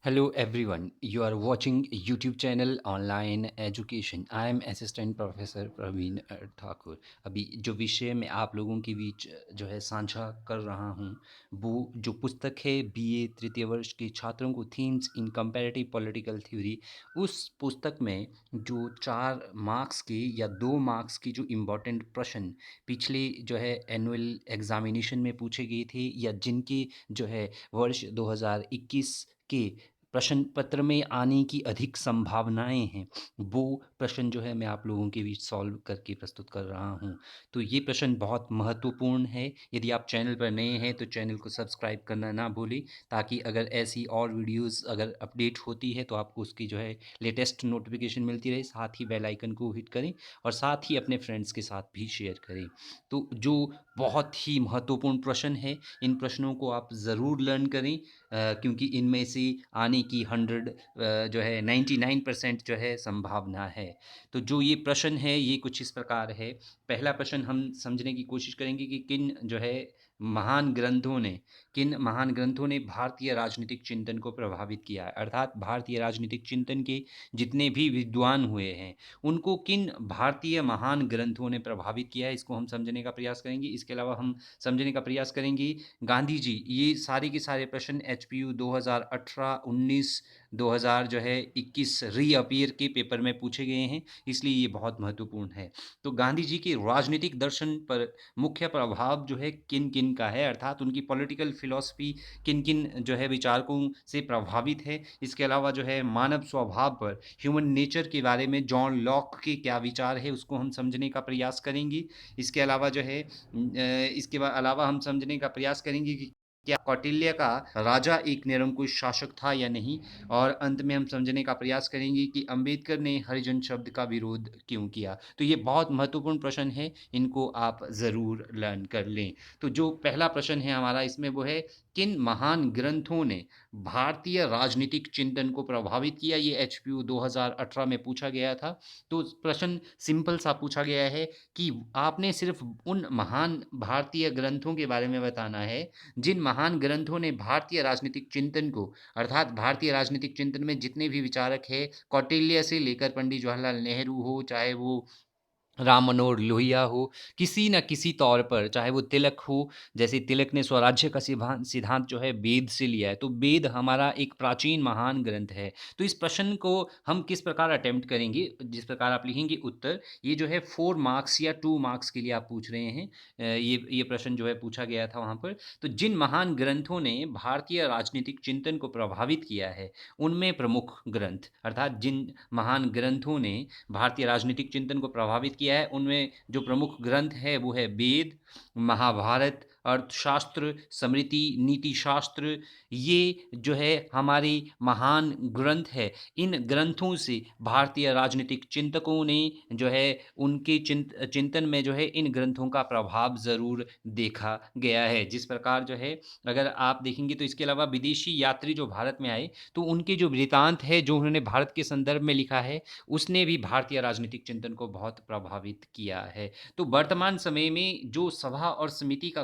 Hello everyone, you are watching YouTube channel Online Education. I am Assistant Professor Praveen Thakur. अभी जो विषय मैं आप लोगों के बीच जो है साझा कर रहा हूँ वो जो पुस्तक है बीए तृतीय वर्ष के छात्रों को थीम्स इन कंपैरेटिव पॉलिटिकल थ्योरी। उस पुस्तक में जो 4 मार्क्स के या 2 मार्क्स के जो इम्पोर्टेंट प्रश्न पिछले जो है एनुअल एग्जामिनेशन में पूछे गए थे या जिनके जो है वर्ष 2021 के प्रश्न पत्र में आने की अधिक संभावनाएं हैं, वो प्रश्न जो है मैं आप लोगों के बीच सॉल्व करके प्रस्तुत कर रहा हूं। तो ये प्रश्न बहुत महत्वपूर्ण है। यदि आप चैनल पर नए हैं तो चैनल को सब्सक्राइब करना ना भूलें, ताकि अगर ऐसी और वीडियोस अगर अपडेट होती है तो आपको उसकी जो है लेटेस्ट नोटिफिकेशन मिलती रहे। साथ ही बेल आइकन को हिट करें और साथ ही अपने फ्रेंड्स के साथ भी शेयर करें। तो जो बहुत ही महत्वपूर्ण प्रश्न है, इन प्रश्नों को आप ज़रूर लर्न करें, क्योंकि इनमें से आने की 100 जो है 99% जो है संभावना है। तो जो ये प्रश्न है ये कुछ इस प्रकार है। पहला प्रश्न हम समझने की कोशिश करेंगे कि किन महान ग्रंथों ने भारतीय राजनीतिक चिंतन को प्रभावित किया है। अर्थात भारतीय राजनीतिक चिंतन के जितने भी विद्वान हुए हैं उनको किन भारतीय महान ग्रंथों ने प्रभावित किया है, इसको हम समझने का प्रयास करेंगे। इसके अलावा हम समझने का प्रयास करेंगे गांधी जी। ये सारे के सारे प्रश्न एचपीयू 2018, 19, 2000 जो है 21 रीअपीयर के पेपर में पूछे गए हैं, इसलिए ये बहुत महत्वपूर्ण है। तो गांधी जी के राजनीतिक दर्शन पर मुख्य प्रभाव जो है किन किन का है, अर्थात उनकी पॉलिटिकल फिलॉसफी किन किन जो है विचारकों से प्रभावित है। इसके अलावा जो है मानव स्वभाव पर, ह्यूमन नेचर के बारे में जॉन लॉक के क्या विचार है उसको हम समझने का प्रयास करेंगे। इसके अलावा जो है अलावा हम समझने का प्रयास करेंगे कि क्या कौटिल्य का राजा एक निरंकुश शासक था या नहीं। और अंत में हम समझने का प्रयास करेंगे कि अंबेडकर ने हरिजन शब्द का विरोध क्यों किया। तो ये बहुत महत्वपूर्ण प्रश्न है, इनको आप ज़रूर लर्न कर लें। तो जो पहला प्रश्न है हमारा इसमें वो है, किन महान ग्रंथों ने भारतीय राजनीतिक चिंतन को प्रभावित किया। ये एचपीयू 2018 में पूछा गया था। तो प्रश्न सिंपल सा पूछा गया है कि आपने सिर्फ उन महान भारतीय ग्रंथों के बारे में बताना है जिन महान ग्रंथों ने भारतीय राजनीतिक चिंतन को, अर्थात भारतीय राजनीतिक चिंतन में जितने भी विचारक हैं, कौटिल्य से लेकर पंडित जवाहरलाल नेहरू हो, चाहे वो राम मनोहर लोहिया हो, किसी न किसी तौर पर, चाहे वो तिलक हो, जैसे तिलक ने स्वराज्य का सिद्धांत जो है वेद से लिया है, तो वेद हमारा एक प्राचीन महान ग्रंथ है। तो इस प्रश्न को हम किस प्रकार अटेम्प्ट करेंगे, जिस प्रकार आप लिखेंगे उत्तर, ये जो है 4 मार्क्स या 2 मार्क्स के लिए आप पूछ रहे हैं। ये प्रश्न जो है पूछा गया था वहाँ पर। तो जिन महान ग्रंथों ने भारतीय राजनीतिक चिंतन को प्रभावित किया है, उनमें प्रमुख ग्रंथ, अर्थात जिन महान ग्रंथों ने भारतीय राजनीतिक चिंतन को प्रभावित किया है, उनमें जो प्रमुख ग्रंथ है वो है वेद, महाभारत, अर्थशास्त्र, स्मृति, नीति शास्त्र। ये जो है हमारे महान ग्रंथ है। इन ग्रंथों से भारतीय राजनीतिक चिंतकों ने जो है उनके चिंतन में जो है इन ग्रंथों का प्रभाव ज़रूर देखा गया है। जिस प्रकार जो है अगर आप देखेंगे तो इसके अलावा विदेशी यात्री जो भारत में आए, तो उनके जो वृतांत है जो उन्होंने भारत के संदर्भ में लिखा है, उसने भी भारतीय राजनीतिक चिंतन को बहुत प्रभावित किया है। तो वर्तमान समय में जो सभा और समिति का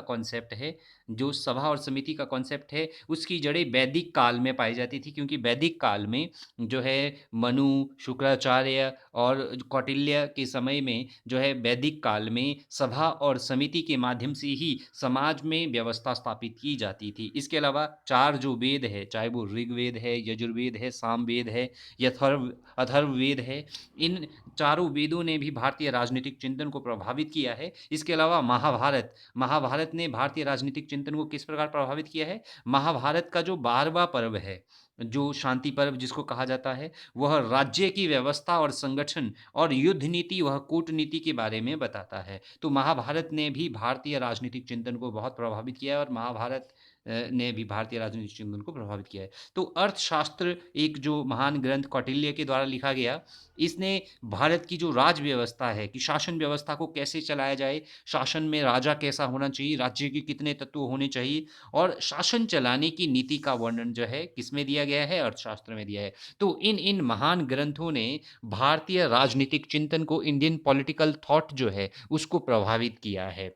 कॉन्सेप्ट है, उसकी जड़ें वैदिक काल में पाई जाती थी, क्योंकि वैदिक काल में जो है मनु, शुक्राचार्य और कौटिल्य के समय में जो है वैदिक काल में सभा और समिति के माध्यम से ही समाज में व्यवस्था स्थापित की जाती थी। इसके अलावा 4 जो वेद है, चाहे वो ऋग्वेद है, यजुर्वेद है, सामवेद है, अथर्ववेद है, इन चारों वेदों ने भी भारतीय राजनीतिक चिंतन को प्रभावित किया है। इसके अलावा महाभारत ने भारतीय राजनीतिक चिंतन को किस प्रकार प्रभावित किया है। महाभारत का जो 12वां पर्व है, जो शांति पर्व जिसको कहा जाता है, वह राज्य की व्यवस्था और संगठन और युद्ध नीति, वह कूटनीति के बारे में बताता है। तो महाभारत ने भी भारतीय राजनीतिक चिंतन को बहुत प्रभावित किया है और महाभारत ने भी भारतीय राजनीतिक चिंतन को प्रभावित किया है। तो अर्थशास्त्र एक जो महान ग्रंथ कौटिल्य के द्वारा लिखा गया, इसने भारत की जो राज व्यवस्था है कि शासन व्यवस्था को कैसे चलाया जाए, शासन में राजा कैसा होना चाहिए, राज्य के कितने तत्व होने चाहिए और शासन चलाने की नीति का वर्णन जो है किसमें दिया गया है, अर्थशास्त्र में दिया है। तो इन इन महान ग्रंथों ने भारतीय राजनीतिक चिंतन को, इंडियन पॉलिटिकल थॉट जो है उसको प्रभावित किया है।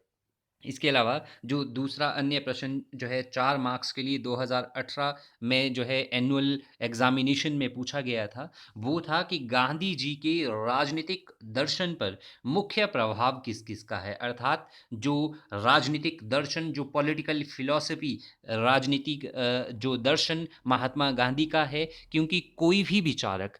इसके अलावा जो दूसरा अन्य प्रश्न जो है 4 मार्क्स के लिए 2018 में जो है एनुअल एग्ज़ामिनेशन में पूछा गया था, वो था कि गांधी जी के राजनीतिक दर्शन पर मुख्य प्रभाव किस-किस का है? अर्थात जो राजनीतिक दर्शन, जो पॉलिटिकल फ़िलॉसफ़ी राजनीतिक जो दर्शन महात्मा गांधी का है, क्योंकि कोई भी विचारक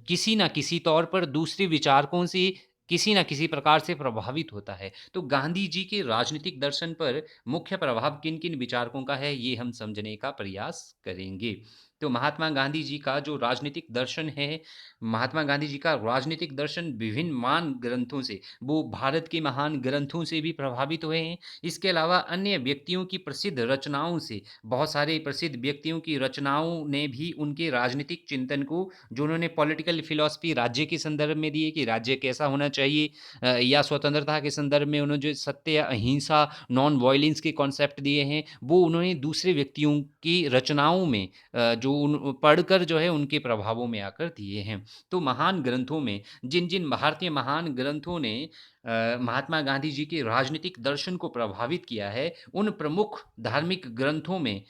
किसी न किसी तौर पर दूसरे विचारकों से किसी न किसी प्रकार से प्रभावित होता है। तो गांधी जी के राजनीतिक दर्शन पर मुख्य प्रभाव किन-किन विचारकों का है, ये हम समझने का प्रयास करेंगे। तो महात्मा गांधी जी का जो राजनीतिक दर्शन है, महात्मा गांधी जी का राजनीतिक दर्शन विभिन्न महान ग्रंथों से, वो भारत के महान ग्रंथों से भी प्रभावित हुए हैं। इसके अलावा अन्य व्यक्तियों की प्रसिद्ध रचनाओं से, बहुत सारे प्रसिद्ध व्यक्तियों की रचनाओं ने भी उनके राजनीतिक चिंतन को, जो उन्होंने पॉलिटिकल फिलॉसफी राज्य के संदर्भ में दी है कि राज्य कैसा होना चाहिए, या स्वतंत्रता के संदर्भ में उन्होंने जो सत्य, अहिंसा, नॉन वायलेंस के कॉन्सेप्ट दिए हैं, वो उन्होंने दूसरे व्यक्तियों की रचनाओं में जो उन पढ़कर जो है उनके प्रभावों में आकर दिए हैं। तो महान ग्रंथों में जिन-जिन भारतीय महान ग्रंथों ने महात्मा गांधी जी के राजनीतिक दर्शन को प्रभावित किया है, उन प्रमुख धार्मिक ग्रंथों में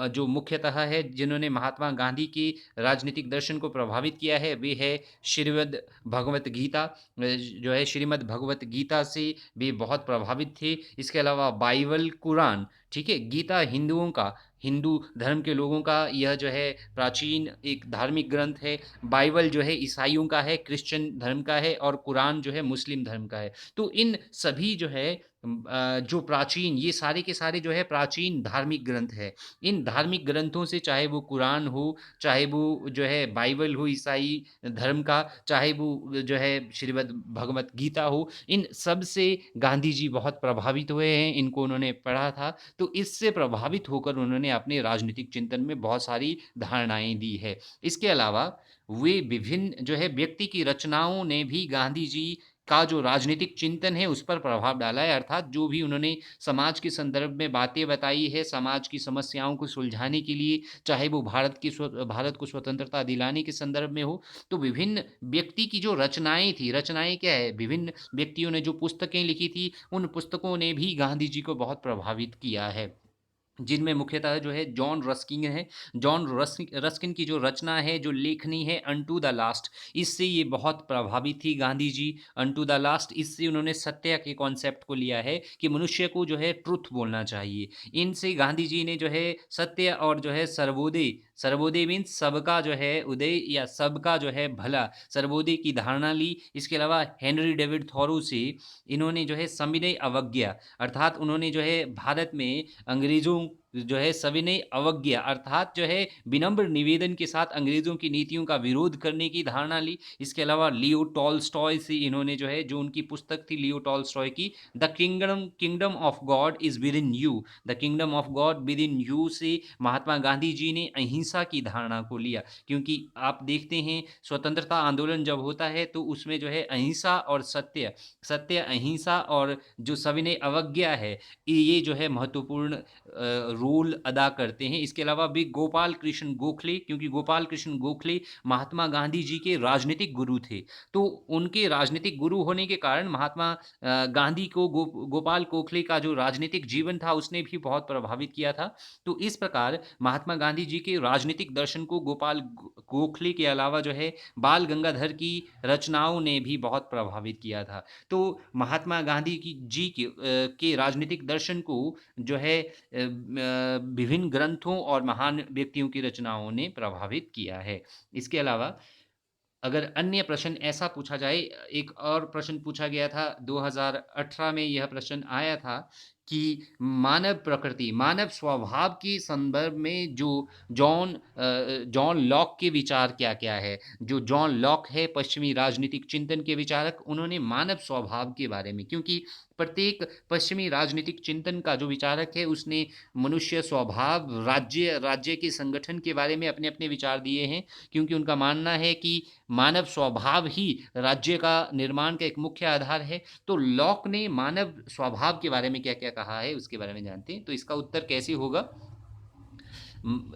जो मुख्यतः है जिन्होंने महात्मा गांधी के राजनीतिक दर्शन को प्रभावित किया है, वे है श्रीमद् भगवत गीता। जो है श्रीमद् भगवत गीता से वे बहुत प्रभावित थे। इसके अलावा बाइबल, कुरान, ठीक है? गीता हिंदुओं का, हिंदू धर्म के लोगों का यह जो है प्राचीन एक धार्मिक ग्रंथ है। बाइबल जो है ईसाइयों का है, क्रिश्चियन धर्म का है, और कुरान जो है मुस्लिम धर्म का है। तो इन सभी जो है जो प्राचीन, ये सारे के सारे जो है प्राचीन धार्मिक ग्रंथ है। इन धार्मिक ग्रंथों से, चाहे वो कुरान हो, चाहे वो जो है बाइबल हो ईसाई धर्म का, चाहे वो जो है श्रीमद् भगवत गीता हो, इन सब से गांधी जी बहुत प्रभावित हुए हैं, इनको उन्होंने पढ़ा था। तो इससे प्रभावित होकर उन्होंने अपने राजनीतिक चिंतन में बहुत सारी धारणाएँ दी है। इसके अलावा वे विभिन्न जो है व्यक्ति की रचनाओं ने भी गांधी जी का जो राजनीतिक चिंतन है उस पर प्रभाव डाला है, अर्थात जो भी उन्होंने समाज के संदर्भ में बातें बताई है, समाज की समस्याओं को सुलझाने के लिए, चाहे वो भारत को स्वतंत्रता दिलाने के संदर्भ में हो, तो विभिन्न व्यक्ति की जो रचनाएँ थी, रचनाएँ क्या है? विभिन्न व्यक्तियों ने जो पुस्तकें लिखी थी, उन पुस्तकों ने भी गांधी जी को बहुत प्रभावित किया है। जिनमें मुख्यतः जो है जॉन रस्किन है। जॉन रस्किन की जो रचना है, जो लेखनी है अनटू द लास्ट, इससे ये बहुत प्रभावित थी Gandhi ji. Unto the last, इससे उन्होंने सत्य के कॉन्सेप्ट को लिया है कि मनुष्य को जो है ट्रुथ बोलना चाहिए। इनसे गांधी जी ने जो है सत्य और जो है सर्वोदय, सर्वोदय मीन्स सबका जो है उदय या सबका जो है भला, सर्वोदय की धारणा ली। इसके अलावा हेनरी डेविड थॉरो से इन्होंने जो है सविनय अवज्ञा, अर्थात उन्होंने जो है भारत में अंग्रेज़ों जो है सविनय अवज्ञा, अर्थात जो है विनम्र निवेदन के साथ अंग्रेज़ों की नीतियों का विरोध करने की धारणा ली। इसके अलावा लियो टॉल्स्टॉय से इन्होंने जो है, जो उनकी पुस्तक थी लियो टॉल्स्टॉय की, the kingdom kingdom of God is with in you, the kingdom of God with in you से महात्मा गांधी जी ने अहिंसा की धारणा को लिया। क्योंकि आप देखते हैं स्वतंत्रता आंदोलन जब होता है तो उसमें जो है अहिंसा और सत्य, सत्य, अहिंसा और जो सविनय अवज्ञा है, ये जो है महत्वपूर्ण रोल अदा करते हैं। इसके अलावा भी गोपाल कृष्ण गोखले, क्योंकि गोपाल कृष्ण गोखले महात्मा गांधी जी के राजनीतिक गुरु थे। तो उनके राजनीतिक गुरु होने के कारण महात्मा गांधी को गोपाल गोखले का जो राजनीतिक जीवन था उसने भी बहुत प्रभावित किया था। तो इस प्रकार महात्मा गांधी जी के राजनीतिक दर्शन को गोपाल गोखले के अलावा जो है बाल गंगाधर की रचनाओं ने भी बहुत प्रभावित किया था। तो महात्मा गांधी की जी के राजनीतिक दर्शन को जो है विभिन्न ग्रंथों और महान व्यक्तियों की रचनाओं ने प्रभावित किया है। इसके अलावा अगर अन्य प्रश्न ऐसा पूछा जाए, एक और प्रश्न पूछा गया था 2018 में, यह प्रश्न आया था कि मानव प्रकृति, मानव स्वभाव के संदर्भ में जो जॉन लॉक के विचार क्या-क्या है? जो जॉन लॉक है पश्चिमी राजनीतिक चिंतन के विचारक, उन्होंने मानव स्वभाव के बारे में, क्योंकि प्रत्येक पश्चिमी राजनीतिक चिंतन का जो विचारक है उसने मनुष्य स्वभाव, राज्य के संगठन के बारे में अपने-अपने विचार दिए हैं, क्योंकि उनका मानना है कि मानव स्वभाव ही राज्य का निर्माण का एक मुख्य आधार है। तो लॉक ने मानव स्वभाव के बारे में क्या-क्या कहा है, उसके बारे में जानते हैं। तो इसका उत्तर कैसे होगा?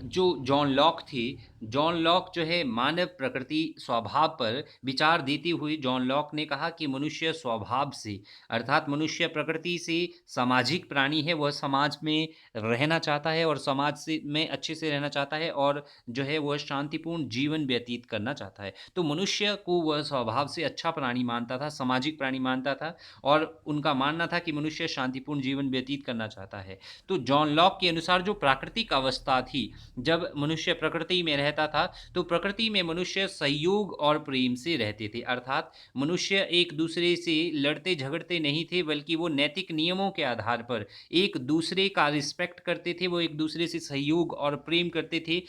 जो जॉन लॉक थे, जॉन लॉक जो है मानव प्रकृति स्वभाव पर विचार देते हुए जॉन लॉक ने कहा कि मनुष्य स्वभाव से, अर्थात मनुष्य प्रकृति से सामाजिक प्राणी है, वह समाज में रहना चाहता है और समाज से में अच्छे से रहना चाहता है और जो है वह शांतिपूर्ण जीवन व्यतीत करना चाहता है। तो मनुष्य को वह स्वभाव से अच्छा प्राणी मानता था, सामाजिक प्राणी मानता था और उनका मानना था कि मनुष्य शांतिपूर्ण जीवन व्यतीत करना चाहता है। तो जॉन लॉक के अनुसार जो प्राकृतिक अवस्था थी, जब मनुष्य प्रकृति में रहता था, तो प्रकृति में मनुष्य सहयोग और प्रेम से रहते थे, अर्थात मनुष्य एक दूसरे से लड़ते झगड़ते नहीं थे, बल्कि वो नैतिक नियमों के आधार पर एक दूसरे का रिस्पेक्ट करते थे, वो एक दूसरे से सहयोग और प्रेम करते थे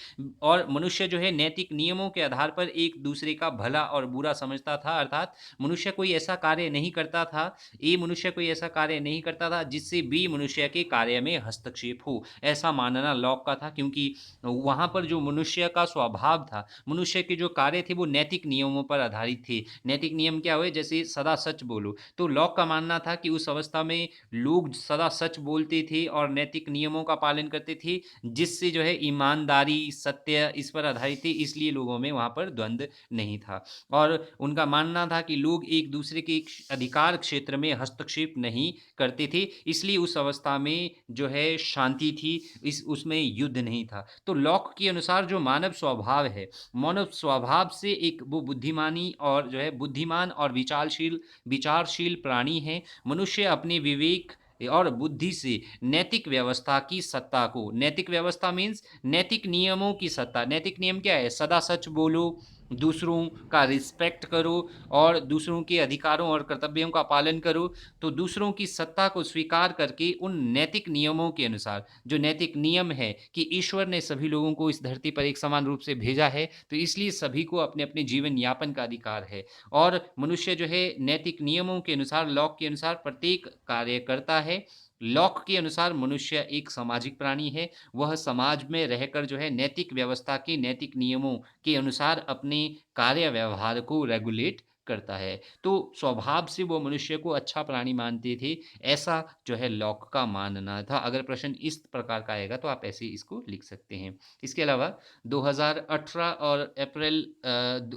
और मनुष्य जो है नैतिक नियमों के आधार पर एक दूसरे का भला और बुरा समझता था, अर्थात मनुष्य कोई ऐसा कार्य नहीं करता था, ए मनुष्य कोई ऐसा कार्य नहीं करता था जिससे बी मनुष्य के कार्य में हस्तक्षेप हो। ऐसा मानना लॉक का था, क्योंकि वहाँ पर जो मनुष्य का स्वभाव था, मनुष्य के जो कार्य थे वो नैतिक नियमों पर आधारित थे। नैतिक नियम क्या हुए? जैसे सदा सच बोलो। तो लॉक का मानना था कि उस अवस्था में लोग सदा सच बोलते थे और नैतिक नियमों का पालन करते थे, जिससे जो है ईमानदारी, सत्य इस पर आधारित थे, इसलिए लोगों में वहाँ पर द्वंद्व नहीं था। और उनका मानना था कि लोग एक दूसरे के अधिकार क्षेत्र में हस्तक्षेप नहीं करते थे, इसलिए उस अवस्था में जो है शांति थी, इस उसमें युद्ध नहीं था। तो लॉक के अनुसार जो मानव स्वभाव है, मानव स्वभाव से एक वो बुद्धिमानी और जो है बुद्धिमान और विचारशील विचारशील प्राणी है। मनुष्य अपने विवेक और बुद्धि से नैतिक व्यवस्था की सत्ता को, नैतिक व्यवस्था मीन्स नैतिक नियमों की सत्ता। नैतिक नियम क्या है? सदा सच बोलो, दूसरों का रिस्पेक्ट करो और दूसरों के अधिकारों और कर्तव्यों का पालन करो। तो दूसरों की सत्ता को स्वीकार करके उन नैतिक नियमों के अनुसार, जो नैतिक नियम है कि ईश्वर ने सभी लोगों को इस धरती पर एक समान रूप से भेजा है, तो इसलिए सभी को अपने अपने जीवन यापन का अधिकार है और मनुष्य जो है नैतिक नियमों के अनुसार, लॉक के अनुसार प्रत्येक कार्य करता है। लॉक के अनुसार मनुष्य एक सामाजिक प्राणी है, वह समाज में रहकर जो है नैतिक व्यवस्था के नैतिक नियमों के अनुसार अपने कार्य व्यवहार को रेगुलेट करता है। तो स्वभाव से वो मनुष्य को अच्छा प्राणी मानते थे, ऐसा जो है लॉक का मानना था। अगर प्रश्न इस प्रकार का आएगा तो आप ऐसे इसको लिख सकते हैं। इसके अलावा 2018 और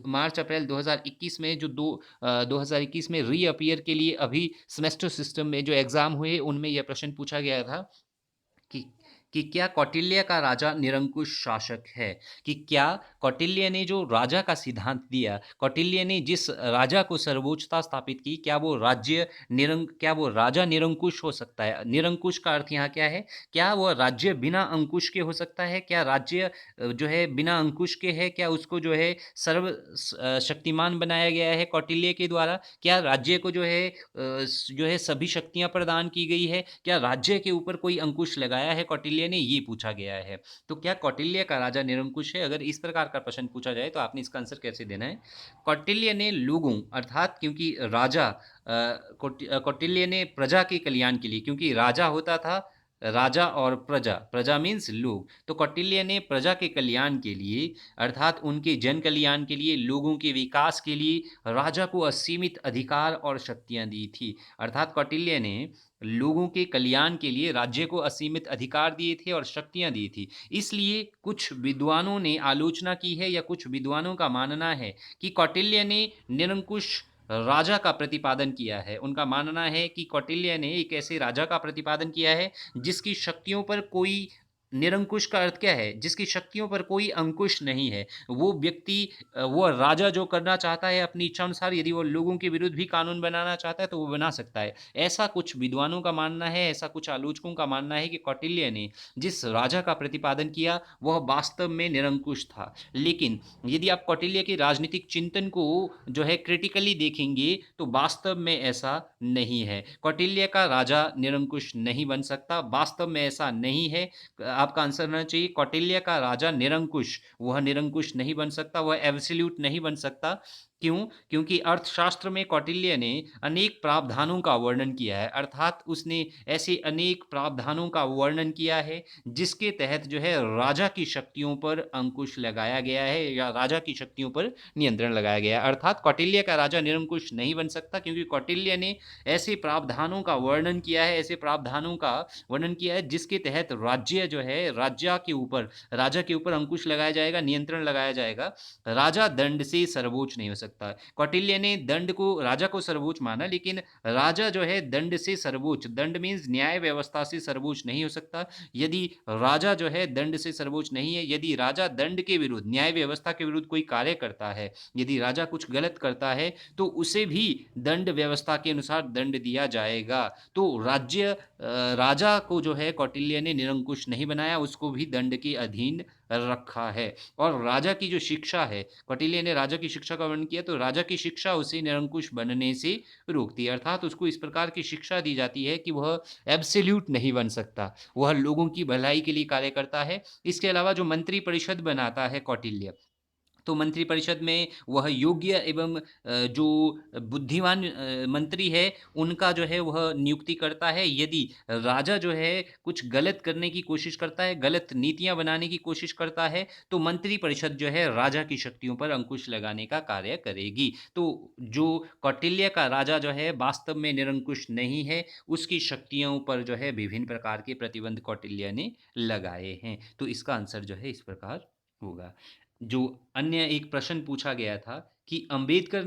मार्च अप्रैल 2021 में 2021 में रीअपीयर के लिए अभी सेमेस्टर सिस्टम में जो एग्ज़ाम हुए, उनमें यह प्रश्न पूछा गया था कि कि क्या कौटिल्य का राजा निरंकुश शासक है? कि क्या कौटिल्य ने जो राजा का सिद्धांत दिया, कौटिल्य ने जिस राजा को सर्वोच्चता स्थापित की, क्या वो राजा निरंकुश हो सकता है? निरंकुश का अर्थ यहाँ क्या है? क्या वह राज्य बिना अंकुश के हो सकता है? क्या राज्य जो है बिना अंकुश के है? क्या उसको जो है शक्तिमान बनाया गया है कौटिल्य के द्वारा? क्या राज्य को जो है सभी शक्तियाँ प्रदान की गई है? क्या राज्य के ऊपर कोई अंकुश लगाया है कौटिल्य ने? ये पूछा गया है। तो क्या कौटिल्य का राजा निरंकुश है? अगर इस प्रकार का प्रश्न पूछा जाए तो आपने इसका आंसर कैसे देना है? कौटिल्य ने लोगों, अर्थात क्योंकि कौटिल्य ने प्रजा के कल्याण के लिए, क्योंकि राजा होता था राजा और प्रजा, प्रजा मीन्स लोग, तो कौटिल्य ने प्रजा के कल्याण के लिए, अर्थात उनके जन कल्याण के लिए, लोगों के विकास के लिए राजा को असीमित अधिकार और शक्तियां दी थी। अर्थात कौटिल्य ने लोगों के कल्याण के लिए राज्य को असीमित अधिकार दिए थे और शक्तियां दी थी। इसलिए कुछ विद्वानों ने आलोचना की है या कुछ विद्वानों का मानना है कि कौटिल्य ने निरंकुश राजा का प्रतिपादन किया है। उनका मानना है कि कौटिल्य ने एक ऐसे राजा का प्रतिपादन किया है जिसकी शक्तियों पर कोई, निरंकुश का अर्थ क्या है? जिसकी शक्तियों पर कोई अंकुश नहीं है। वो व्यक्ति, वो राजा जो करना चाहता है अपनी इच्छा अनुसार, यदि वो लोगों के विरुद्ध भी कानून बनाना चाहता है तो वो बना सकता है। ऐसा कुछ विद्वानों का मानना है, ऐसा कुछ आलोचकों का मानना है कि कौटिल्य ने जिस राजा का प्रतिपादन किया वह वास्तव में निरंकुश था। लेकिन यदि आप कौटिल्य के राजनीतिक चिंतन को जो है क्रिटिकली देखेंगे तो वास्तव में ऐसा नहीं है। कौटिल्य का राजा निरंकुश नहीं बन सकता, वास्तव में ऐसा नहीं है। आपका आंसर होना चाहिए कौटिल्य का राजा निरंकुश, वह निरंकुश नहीं बन सकता, वह एब्सोल्यूट नहीं बन सकता। क्यों? क्योंकि अर्थशास्त्र में कौटिल्य ने अनेक प्रावधानों का वर्णन किया है, अर्थात उसने ऐसे अनेक प्रावधानों का वर्णन किया है, जिसके तहत जो है राजा की शक्तियों पर अंकुश लगाया गया है या राजा की शक्तियों पर नियंत्रण लगाया गया है। अर्थात कौटिल्य का राजा निरंकुश नहीं बन सकता, क्योंकि कौटिल्य ने ऐसे प्रावधानों का वर्णन किया है, ऐसे प्रावधानों का वर्णन किया है जिसके तहत राज्य जो है, राजा के ऊपर अंकुश लगाया जाएगा, नियंत्रण लगाया जाएगा। राजा दंड से सर्वोच्च नहीं हो सकता। कौटिल्य ने दंड को, राजा को सर्वोच्च माना, लेकिन राजा जो है दंड से सर्वोच्च, दंड मीन्स न्याय व्यवस्था से सर्वोच्च नहीं हो सकता। यदि राजा जो है दंड से सर्वोच्च नहीं है, यदि राजा दंड के विरुद्ध, न्याय व्यवस्था के विरुद्ध कोई कार्य करता है, यदि राजा कुछ गलत करता है, तो उसे भी दंड व्यवस्था के अनुसार दंड दिया जाएगा। तो राजा को जो है कौटिल्य ने निरंकुश नहीं बनाया, उसको भी दंड के अधीन रखा है। और राजा की जो शिक्षा है, कौटिल्य ने राजा की शिक्षा का वर्णन किया, तो राजा की शिक्षा उसे निरंकुश बनने से रोकती है, अर्थात उसको इस प्रकार की शिक्षा दी जाती है कि वह एब्सोल्यूट नहीं बन सकता, वह लोगों की भलाई के लिए कार्य करता है। इसके अलावा जो मंत्री परिषद बनाता है कौटिल्य, तो मंत्रिपरिषद में वह योग्य एवं जो बुद्धिमान मंत्री है, उनका जो है वह नियुक्ति करता है। यदि राजा जो है कुछ गलत करने की कोशिश करता है, गलत नीतियां बनाने की कोशिश करता है, तो मंत्रिपरिषद जो है राजा की शक्तियों पर अंकुश लगाने का कार्य करेगी। तो जो कौटिल्य का राजा जो है वास्तव में निरंकुश नहीं है, उसकी शक्तियों पर जो है विभिन्न प्रकार के प्रतिबंध कौटिल्य ने लगाए हैं। तो इसका आंसर जो है इस प्रकार होगा। जो अन्य एक प्रश्न पूछा गया था कि अंबेडकर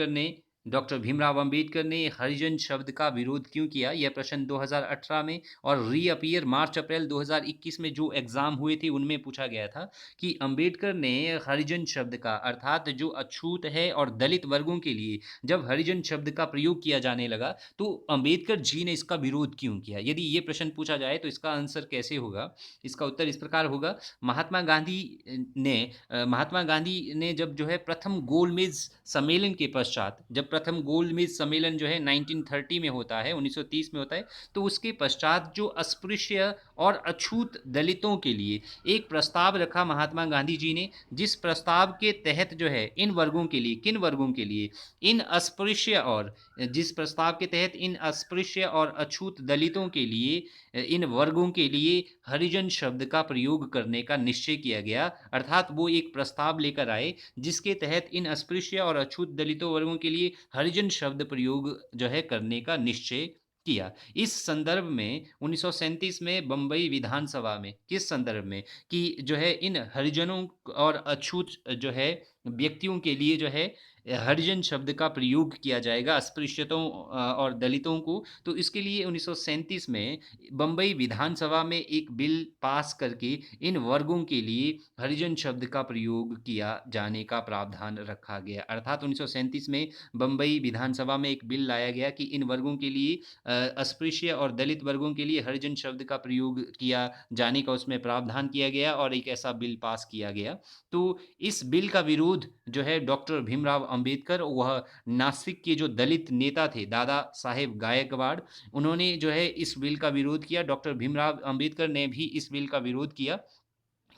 ने डॉक्टर भीमराव अंबेडकर ने हरिजन शब्द का विरोध क्यों किया? यह प्रश्न 2018 में और रीअपीयर मार्च अप्रैल 2021 में जो एग्जाम हुए थे उनमें पूछा गया था कि अंबेडकर ने हरिजन शब्द का, अर्थात जो अछूत है और दलित वर्गों के लिए जब हरिजन शब्द का प्रयोग किया जाने लगा, तो अंबेडकर जी ने इसका विरोध क्यों किया? यदि ये प्रश्न पूछा जाए तो इसका आंसर कैसे होगा? इसका उत्तर इस प्रकार होगा। महात्मा गांधी ने जब जो है प्रथम गोलमेज सम्मेलन के पश्चात, जब प्रथम गोलमेज सम्मेलन जो है 1930 में होता है, 1930 में होता है, तो उसके पश्चात जो अस्पृश्य और अछूत दलितों के लिए एक प्रस्ताव रखा महात्मा गांधी जी ने, जिस प्रस्ताव के तहत जो है इन वर्गों के लिए, किन वर्गों के लिए, इन अस्पृश्य और जिस प्रस्ताव के तहत इन अस्पृश्य और अछूत दलितों के लिए, इन वर्गों के लिए हरिजन शब्द का प्रयोग करने का निश्चय किया गया, अर्थात वो एक प्रस्ताव लेकर आए जिसके तहत इन अस्पृश्य और अछूत दलितों वर्गों के लिए हरिजन शब्द प्रयोग जो है करने का निश्चय किया। इस संदर्भ में 1937 में बंबई विधानसभा में, किस संदर्भ में, कि जो है इन हरिजनों और अछूत जो है व्यक्तियों के लिए जो है हरिजन शब्द का प्रयोग किया जाएगा, अस्पृश्यतों और दलितों को। तो इसके लिए 1937 में बंबई विधानसभा में एक बिल पास करके इन वर्गों के लिए हरिजन शब्द का प्रयोग किया जाने का प्रावधान रखा गया, अर्थात 1937 में बंबई विधानसभा में एक बिल लाया गया कि इन वर्गों के लिए, अस्पृश्य और दलित वर्गों के लिए हरिजन शब्द का प्रयोग किया जाने का उसमें प्रावधान किया गया और एक ऐसा बिल पास किया गया। तो इस बिल का विरोध जो है डॉक्टर भीमराव अंबेडकर, वह नासिक के जो दलित नेता थे दादा साहेब गायकवाड़, उन्होंने जो है इस बिल का विरोध किया। डॉक्टर भीमराव अंबेडकर ने भी इस बिल का विरोध किया,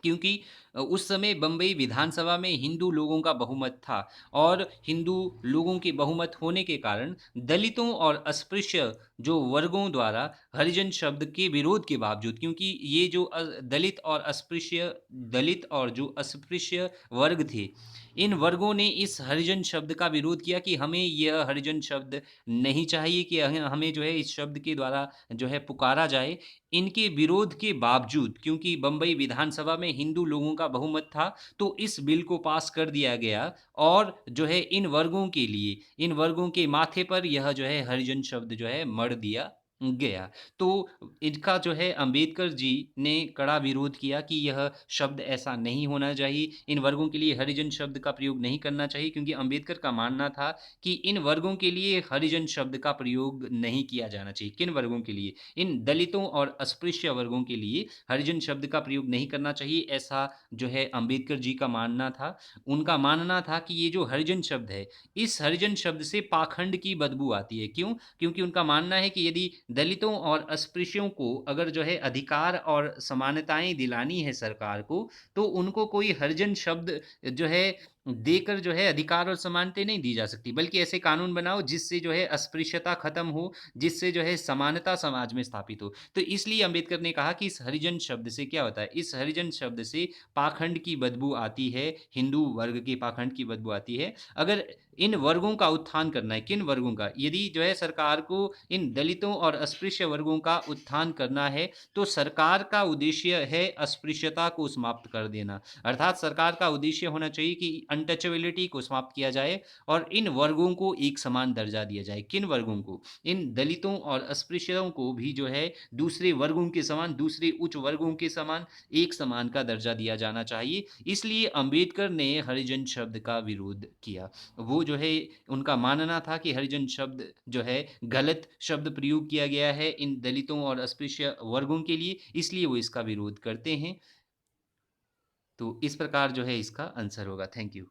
क्योंकि उस समय बंबई विधानसभा में हिंदू लोगों का बहुमत था, और हिंदू लोगों के बहुमत होने के कारण दलितों और अस्पृश्य जो वर्गों द्वारा हरिजन शब्द के विरोध के बावजूद, क्योंकि ये जो दलित और जो अस्पृश्य वर्ग थे, इन वर्गों ने इस हरिजन शब्द का विरोध किया कि हमें यह हरिजन शब्द नहीं चाहिए, कि हमें जो है इस शब्द के द्वारा जो है पुकारा जाए। इनके विरोध के बावजूद, क्योंकि बंबई विधानसभा में हिंदू लोगों का बहुमत था, तो इस बिल को पास कर दिया गया, और जो है इन वर्गों के लिए, इन वर्गों के माथे पर यह जो है हरिजन शब्द जो है मढ़ दिया गया। तो इनका जो है अंबेडकर जी ने कड़ा विरोध किया कि यह शब्द ऐसा नहीं होना चाहिए, इन वर्गों के लिए हरिजन शब्द का प्रयोग नहीं करना चाहिए, क्योंकि अंबेडकर का मानना था कि इन वर्गों के लिए हरिजन शब्द का प्रयोग नहीं किया जाना चाहिए। किन वर्गों के लिए? इन दलितों और अस्पृश्य वर्गों के लिए हरिजन शब्द का प्रयोग नहीं करना चाहिए, ऐसा जो है अंबेडकर जी का मानना था। उनका मानना था कि ये जो हरिजन शब्द है, इस हरिजन शब्द से पाखंड की बदबू आती है। क्यों? क्योंकि उनका मानना है कि यदि दलितों और अस्पृश्यों को अगर जो है अधिकार और समानताएं दिलानी है सरकार को, तो उनको कोई हरिजन शब्द जो है देकर जो है अधिकार और समानतें नहीं दी जा सकती, बल्कि ऐसे कानून बनाओ जिससे जो है अस्पृश्यता खत्म हो, जिससे जो है समानता समाज में स्थापित हो। तो इसलिए अम्बेडकर ने कहा कि इस हरिजन शब्द से क्या होता है, इस हरिजन शब्द से पाखंड की बदबू आती है, हिंदू वर्ग के पाखंड की बदबू आती है। अगर इन वर्गों का उत्थान करना है, किन वर्गों का? यदि जो है सरकार को इन दलितों और अस्पृश्य वर्गों का उत्थान करना है, तो सरकार का उद्देश्य है अस्पृश्यता को समाप्त कर देना। अर्थात सरकार का उद्देश्य होना चाहिए कि अनटचेबिलिटी को समाप्त किया जाए और इन वर्गों को एक समान दर्जा दिया जाए। किन वर्गों को? इन दलितों और अस्पृश्यों को भी जो है दूसरे वर्गों के समान, दूसरे उच्च वर्गों के समान, एक समान का दर्जा दिया जाना चाहिए। इसलिए अंबेडकर ने हरिजन शब्द का विरोध किया। वो जो है उनका मानना था कि हरिजन शब्द जो है गलत शब्द प्रयोग किया गया है इन दलितों और अस्पृश्य वर्गों के लिए, इसलिए वो इसका विरोध करते हैं। तो इस प्रकार जो है इसका आंसर होगा। Thank you.